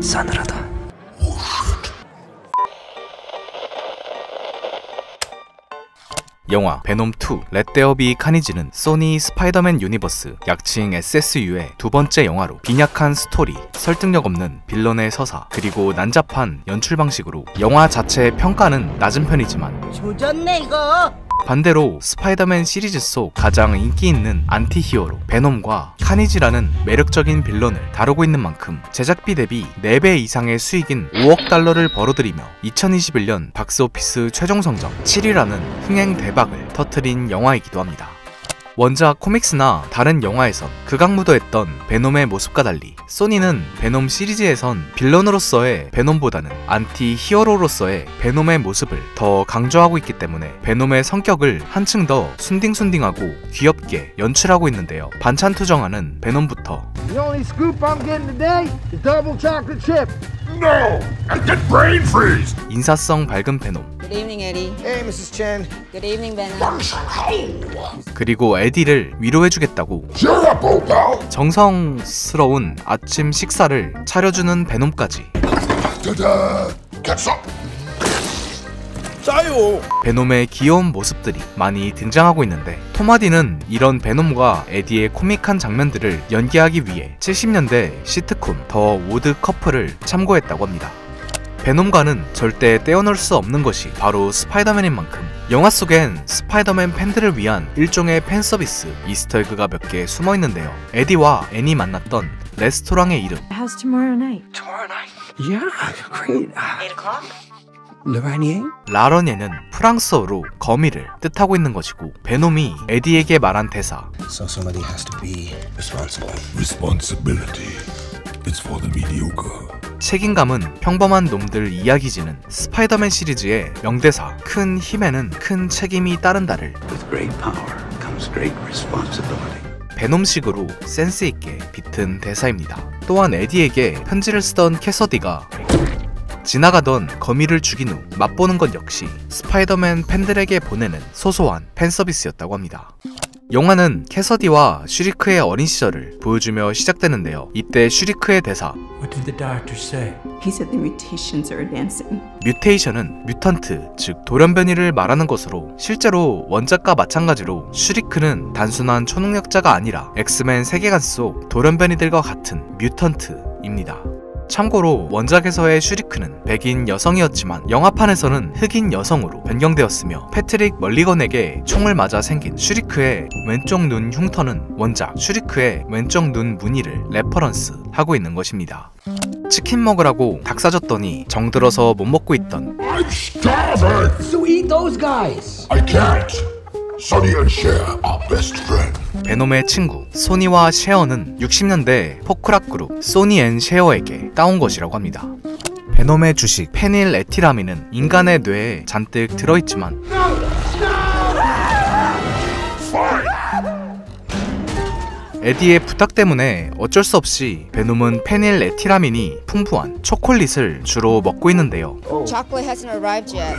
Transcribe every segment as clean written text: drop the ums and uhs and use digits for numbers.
싸늘하다. 영화 베놈2 렛 데어 비 카니지는 소니 스파이더맨 유니버스 약칭 SSU의 두 번째 영화로 빈약한 스토리, 설득력 없는 빌런의 서사, 그리고 난잡한 연출 방식으로 영화 자체의 평가는 낮은 편이지만 조졌네 이거! 반대로 스파이더맨 시리즈 속 가장 인기 있는 안티 히어로 베놈과 카니지라는 매력적인 빌런을 다루고 있는 만큼 제작비 대비 4배 이상의 수익인 5억 달러를 벌어들이며 2021년 박스오피스 최종 성적 7위라는 흥행 대박을 터뜨린 영화이기도 합니다. 원작 코믹스나 다른 영화에선 극악무도했던 베놈의 모습과 달리 소니는 베놈 시리즈에선 빌런으로서의 베놈보다는 안티 히어로로서의 베놈의 모습을 더 강조하고 있기 때문에 베놈의 성격을 한층 더 순딩순딩하고 귀엽게 연출하고 있는데요. 반찬 투정하는 베놈부터 The only scoop I'm getting today is double chocolate chip. No! I get brain freeze! 인사성 밝은 베놈, Good evening, Eddie. Hey, Mrs. Chen. Good evening, Venom. 그리고 에디를 위로해주겠다고 Cheer up, old pal! 정성스러운 아침 식사를 차려주는 베놈까지 Ta-da! Catch up! 싸요. 베놈의 귀여운 모습들이 많이 등장하고 있는데 토마디는 이런 베놈과 에디의 코믹한 장면들을 연기하기 위해 70년대 시트콤 더 우드 커플을 참고했다고 합니다. 베놈과는 절대 떼어놓을 수 없는 것이 바로 스파이더맨인 만큼 영화 속엔 스파이더맨 팬들을 위한 일종의 팬서비스 이스터에그가 몇 개 숨어있는데요. 에디와 애니 만났던 레스토랑의 이름 How's tomorrow night? Tomorrow night. Yeah, great. 8 o'clock? Le Ranier? 라러니에는 프랑스어로 거미를 뜻하고 있는 것이고 베놈이 에디에게 말한 대사 So somebody has to be responsible. Responsibility. It's for the mediocre. 책임감은 평범한 놈들 이야기지는 스파이더맨 시리즈의 명대사 큰 힘에는 큰 책임이 따른다를 With great power comes great responsibility. 베놈식으로 센스있게 빗은 대사입니다. 또한 에디에게 편지를 쓰던 캐서디가 지나가던 거미를 죽인 후 맛보는 것 역시 스파이더맨 팬들에게 보내는 소소한 팬서비스였다고 합니다. 영화는 캐서디와 슈리크의 어린 시절을 보여주며 시작되는데요. 이때 슈리크의 대사 What did the doctor say? He said the mutations are advancing. 뮤테이션은 뮤턴트, 즉 돌연변이를 말하는 것으로 실제로 원작과 마찬가지로 슈리크는 단순한 초능력자가 아니라 엑스맨 세계관 속 돌연변이들과 같은 뮤턴트입니다. 참고로 원작에서의 슈리크는 백인 여성이었지만 영화판에서는 흑인 여성으로 변경되었으며 패트릭 멀리건에게 총을 맞아 생긴 슈리크의 왼쪽 눈 흉터는 원작 슈리크의 왼쪽 눈 무늬를 레퍼런스 하고 있는 것입니다. 치킨 먹으라고 닭 사줬더니 정들어서 못 먹고 있던 I'm starving! So eat those guys. I can't! Sonny and Cher are best friends. 베놈의 친구 소니와 셰어는 60년대 포크락 그룹 소니 앤 셰어에게 따온 것이라고 합니다. 베놈의 주식 페닐에티라민은 인간의 뇌에 잔뜩 들어있지만 에디의 부탁 때문에 어쩔 수 없이 베놈은 페닐에티라민이 풍부한 초콜릿을 주로 먹고 있는데요. Chocolate hasn't arrived yet.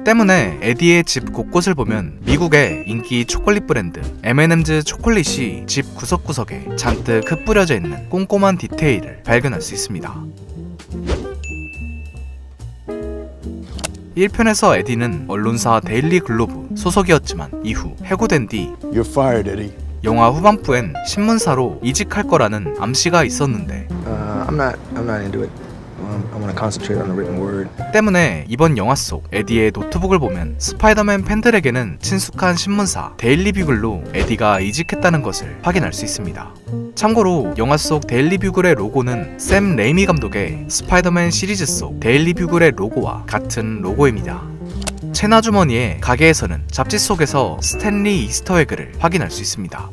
때문에 에디의 집 곳곳을 보면 미국의 인기 초콜릿 브랜드 M&M's 초콜릿이 집 구석구석에 잔뜩 흩뿌려져 있는 꼼꼼한 디테일을 발견할 수 있습니다. 1편에서 에디는 언론사 데일리 글로브 소속이었지만 이후 해고된 뒤 You're fired, Eddie. 영화 후반부엔 신문사로 이직할 거라는 암시가 있었는데 I'm not into it. I want to concentrate on the written word. 때문에 이번 영화 속 에디의 노트북을 보면 스파이더맨 팬들에게는 친숙한 신문사 데일리 뷰글로 에디가 이직했다는 것을 확인할 수 있습니다. 참고로 영화 속 데일리 뷰글의 로고는 샘 레이미 감독의 스파이더맨 시리즈 속 데일리 뷰글의 로고와 같은 로고입니다. 체나 주머니의 가게에서는 잡지 속에서 스탠리 이스터에그를 확인할 수 있습니다.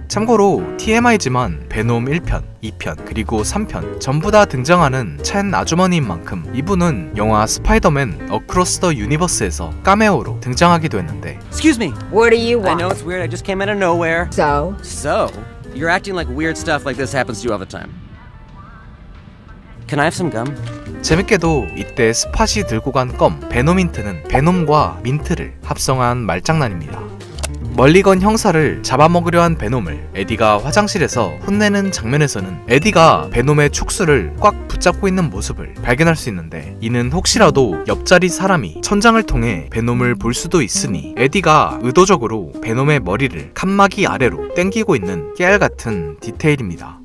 참고로 TMI지만 베놈 1편, 2편, 그리고 3편 전부 다 등장하는 첸 아주머니인 만큼 이분은 영화 스파이더맨 어크로스 더 유니버스에서 카메오로 등장하기도 했는데 Excuse me. What do you I want? know it's weird. I just came out of nowhere. So? So, you're acting like weird stuff like this happens to you all the time. Can I have some gum? 재밌게도 이때 스팟이 들고 간 껌 베놈민트는 베놈과 민트를 합성한 말장난입니다. 멀리건 형사를 잡아먹으려 한 베놈을 에디가 화장실에서 혼내는 장면에서는 에디가 베놈의 촉수를 꽉 붙잡고 있는 모습을 발견할 수 있는데, 이는 혹시라도 옆자리 사람이 천장을 통해 베놈을 볼 수도 있으니 에디가 의도적으로 베놈의 머리를 칸막이 아래로 당기고 있는 깨알같은 디테일입니다.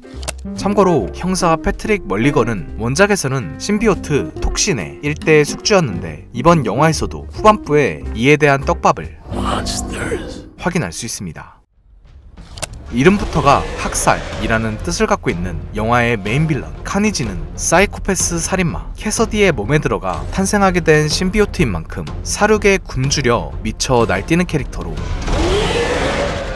참고로 형사 패트릭 멀리건은 원작에서는 신비오트 톡신의 일대 숙주였는데, 이번 영화에서도 후반부에 이에 대한 떡밥을 확인할 수 있습니다. 이름부터가 학살이라는 뜻을 갖고 있는 영화의 메인 빌런 카니지는 사이코패스 살인마 캐서디의 몸에 들어가 탄생하게 된 신비오트인 만큼 사륙에 굶주려 미쳐 날뛰는 캐릭터로,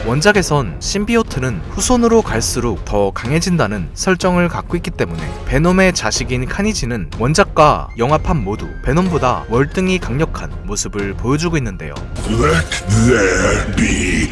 원작에선 신비오트는 후손으로 갈수록 더 강해진다는 설정을 갖고 있기 때문에 베놈의 자식인 카니지는 원작과 영화판 모두 베놈보다 월등히 강력한 모습을 보여주고 있는데요. Let there be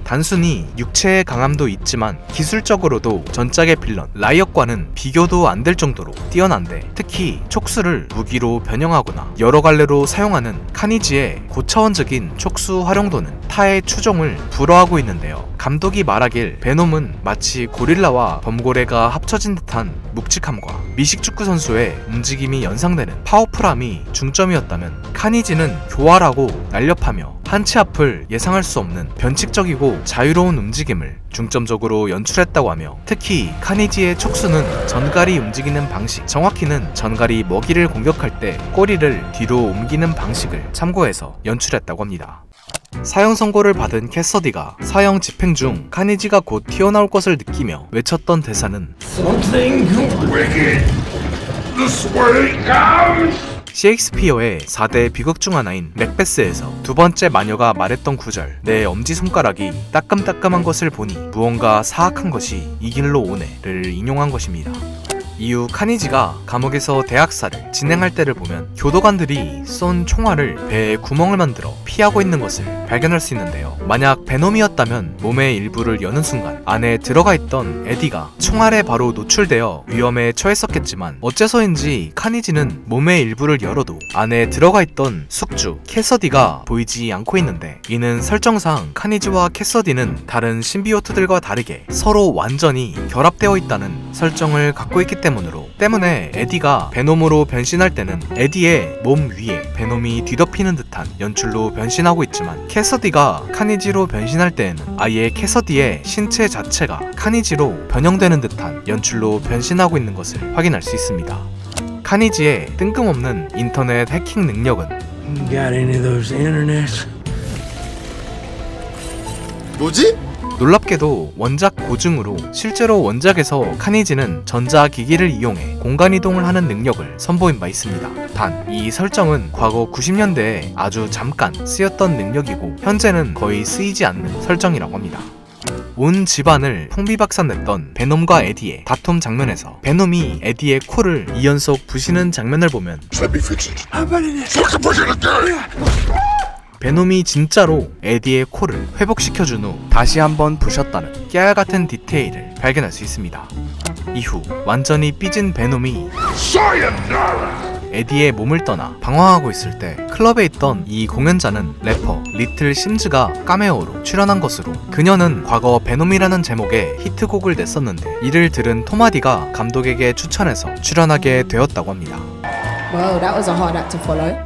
단순히 육체의 강함도 있지만 기술적으로도 전작의 빌런 라이엇과는 비교도 안 될 정도로 뛰어난데, 특히 촉수를 무기로 변형하거나 여러 갈래로 사용하는 카니지의 고차원적인 촉수 활용도는 타의 추종을 불허하고 있는데요. 감독이 말하길 베놈은 마치 고릴라와 범고래가 합쳐진 듯한 묵직함과 미식축구 선수의 움직임이 연상되는 파워풀함이 중점이었다면, 카니지는 교활하고 날렵하며 한치 앞을 예상할 수 없는 변칙적이고 자유로운 움직임을 중점적으로 연출했다고 하며, 특히 카니지의 촉수는 전갈이 움직이는 방식, 정확히는 전갈이 먹이를 공격할 때 꼬리를 뒤로 옮기는 방식을 참고해서 연출했다고 합니다. 사형 선고를 받은 캐서디가 사형 집행 중 카니지가 곧 튀어나올 것을 느끼며 외쳤던 대사는 셰익스피어의 4대 비극 중 하나인 맥베스에서 두 번째 마녀가 말했던 구절, 내 엄지손가락이 따끔따끔한 것을 보니 무언가 사악한 것이 이 길로 오네를 인용한 것입니다. 이후 카니지가 감옥에서 대학살을 진행할 때를 보면 교도관들이 쏜 총알을 배에 구멍을 만들어 피하고 있는 것을 발견할 수 있는데요. 만약 베놈이었다면 몸의 일부를 여는 순간 안에 들어가 있던 에디가 총알에 바로 노출되어 위험에 처했었겠지만, 어째서인지 카니지는 몸의 일부를 열어도 안에 들어가 있던 숙주 캐서디가 보이지 않고 있는데, 이는 설정상 카니지와 캐서디는 다른 신비오트들과 다르게 서로 완전히 결합되어 있다는 설정을 갖고 있기 때문에 에디가 베놈으로 변신할 때는 에디의 몸 위에 베놈이 뒤덮이는 듯한 연출로 변신하고 있지만, 캐서디가 카니지로 변신할 때에는 아예 캐서디의 신체 자체가 카니지로 변형되는 듯한 연출로 변신하고 있는 것을 확인할 수 있습니다. 카니지의 뜬금없는 인터넷 해킹 능력은 Got any of those internets? 뭐지? 놀랍게도 원작 고증으로 실제로 원작에서 카니지는 전자기기를 이용해 공간이동을 하는 능력을 선보인 바 있습니다. 단, 이 설정은 과거 90년대에 아주 잠깐 쓰였던 능력이고 현재는 거의 쓰이지 않는 설정이라고 합니다. 온 집안을 풍비박산냈던 베놈과 에디의 다툼 장면에서 베놈이 에디의 코를 2연속 부시는 장면을 보면 Let me fix it. I can push it again. 베놈이 진짜로 에디의 코를 회복시켜준 후 다시 한번 부셨다는 깨알같은 디테일을 발견할 수 있습니다. 이후 완전히 삐진 베놈이 에디의 몸을 떠나 방황하고 있을 때 클럽에 있던 이 공연자는 래퍼 리틀 심즈가 카메오로 출연한 것으로, 그녀는 과거 베놈이라는 제목의 히트곡을 냈었는데 이를 들은 토마디가 감독에게 추천해서 출연하게 되었다고 합니다. Wow, that was a hard act to follow.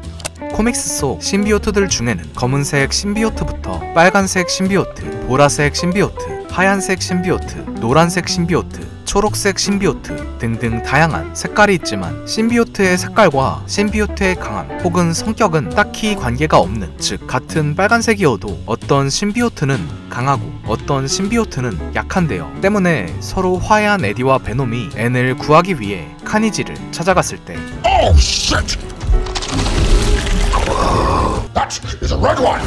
코믹스 속 신비오트들 중에는 검은색 신비오트부터 빨간색 신비오트, 보라색 신비오트, 하얀색 신비오트, 노란색 신비오트, 초록색 신비오트 등등 다양한 색깔이 있지만, 신비오트의 색깔과 신비오트의 강함 혹은 성격은 딱히 관계가 없는, 즉 같은 빨간색이어도 어떤 신비오트는 강하고 어떤 신비오트는 약한데요. 때문에 서로 화해한 에디와 베놈이 앤을 구하기 위해 카니지를 찾아갔을 때 Oh shit! That is a red one.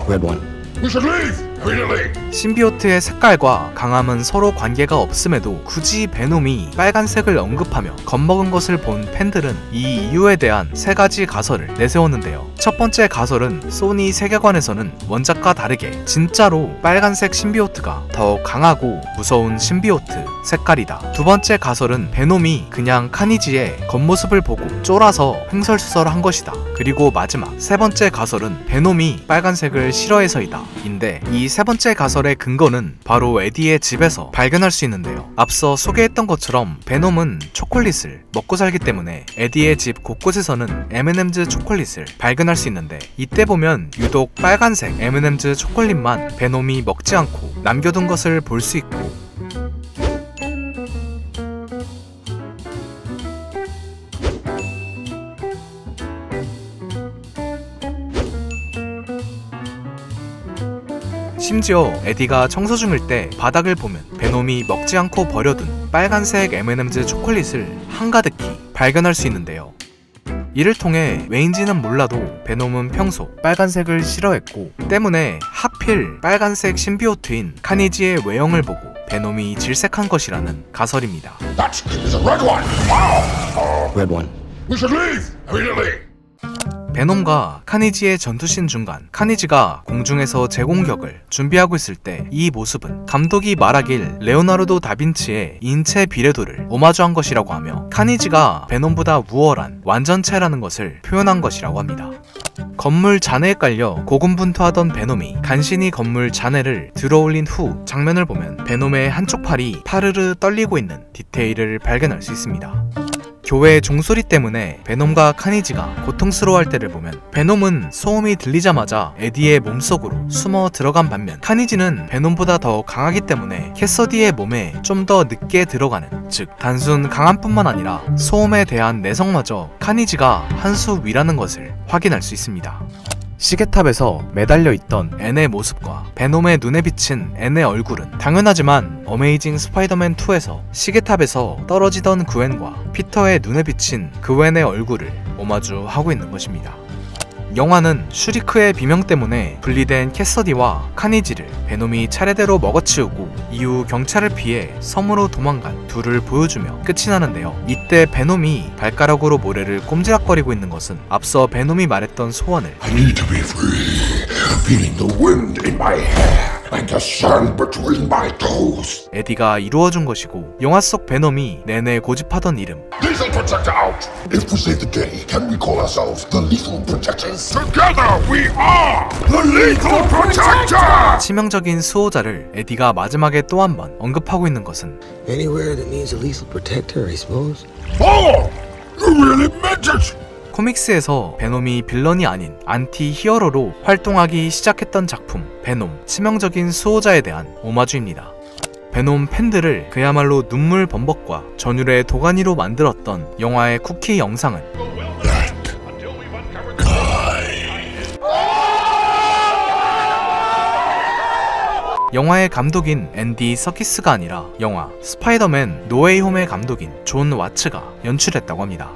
Red one. We should leave. Immediately. 신비오트의 색깔과 강함은 서로 관계가 없음에도 굳이 베놈이 빨간색을 언급하며 겁먹은 것을 본 팬들은 이 이유에 대한 세 가지 가설을 내세웠는데요. 첫 번째 가설은 소니 세계관에서는 원작과 다르게 진짜로 빨간색 신비오트가 더 강하고 무서운 신비오트 색깔이다. 두 번째 가설은 베놈이 그냥 카니지의 겉모습을 보고 쫄아서 횡설수설한 것이다. 그리고 마지막 세 번째 가설은 베놈이 빨간색을 싫어해서이다 인데, 이 세 번째 가설의 근거는 바로 에디의 집에서 발견할 수 있는데요. 앞서 소개했던 것처럼 베놈은 초콜릿을 먹고 살기 때문에 에디의 집 곳곳에서는 M&M's 초콜릿을 발견할 수 있는데, 이때 보면 유독 빨간색 M&M's 초콜릿만 베놈이 먹지 않고 남겨둔 것을 볼 수 있고, 심지어 에디가 청소 중일 때 바닥을 보면 베놈이 먹지 않고 버려둔 빨간색 M&M's 초콜릿을 한가득히 발견할 수 있는데요. 이를 통해 왜인지는 몰라도 베놈은 평소 빨간색을 싫어했고 때문에 하필 빨간색 신비오트인 카니지의 외형을 보고 베놈이 질색한 것이라는 가설입니다. That is a red one. Wow. Red one. We should leave immediately. 베놈과 카니지의 전투씬 중간, 카니지가 공중에서 재공격을 준비하고 있을 때 이 모습은 감독이 말하길 레오나르도 다빈치의 인체 비례도를 오마주한 것이라고 하며, 카니지가 베놈보다 우월한 완전체라는 것을 표현한 것이라고 합니다. 건물 잔해에 깔려 고군분투하던 베놈이 간신히 건물 잔해를 들어올린 후 장면을 보면 베놈의 한쪽 팔이 파르르 떨리고 있는 디테일을 발견할 수 있습니다. 교회의 종소리 때문에 베놈과 카니지가 고통스러워할 때를 보면 베놈은 소음이 들리자마자 에디의 몸속으로 숨어 들어간 반면, 카니지는 베놈보다 더 강하기 때문에 캐서디의 몸에 좀 더 늦게 들어가는, 즉 단순 강함뿐만 아니라 소음에 대한 내성마저 카니지가 한 수 위라는 것을 확인할 수 있습니다. 시계탑에서 매달려 있던 앤의 모습과 베놈의 눈에 비친 앤의 얼굴은 당연하지만 어메이징 스파이더맨 2에서 시계탑에서 떨어지던 그웬과 피터의 눈에 비친 그웬의 얼굴을 오마주하고 있는 것입니다. 영화는 슈리크의 비명 때문에 분리된 캐서디와 카니지를 베놈이 차례대로 먹어치우고 이후 경찰을 피해 섬으로 도망간 둘을 보여주며 끝이 나는데요. 이때 베놈이 발가락으로 모래를 꼼지락거리고 있는 것은 앞서 베놈이 말했던 소원을 I need to be free. Feeling the wind in my hair and the sun between my toes. 에디가 이루어준 것이고, 영화 속 베놈이 내내 고집하던 이름 Lethal Protector out. If we save the day, can we call ourselves the Lethal Protectors? Together we are the Lethal Protector. 치명적인 수호자를 에디가 마지막에 또 한 번 언급하고 있는 것은 Anywhere that means a lethal protector, I suppose. Oh, you really meant it. 코믹스에서 베놈이 빌런이 아닌 안티 히어로로 활동하기 시작했던 작품 베놈, 치명적인 수호자에 대한 오마주입니다. 베놈 팬들을 그야말로 눈물 범벅과 전율의 도가니로 만들었던 영화의 쿠키 영상은 영화의 감독인 앤디 서키스가 아니라 영화 스파이더맨 노웨이 홈의 감독인 존 와츠가 연출했다고 합니다.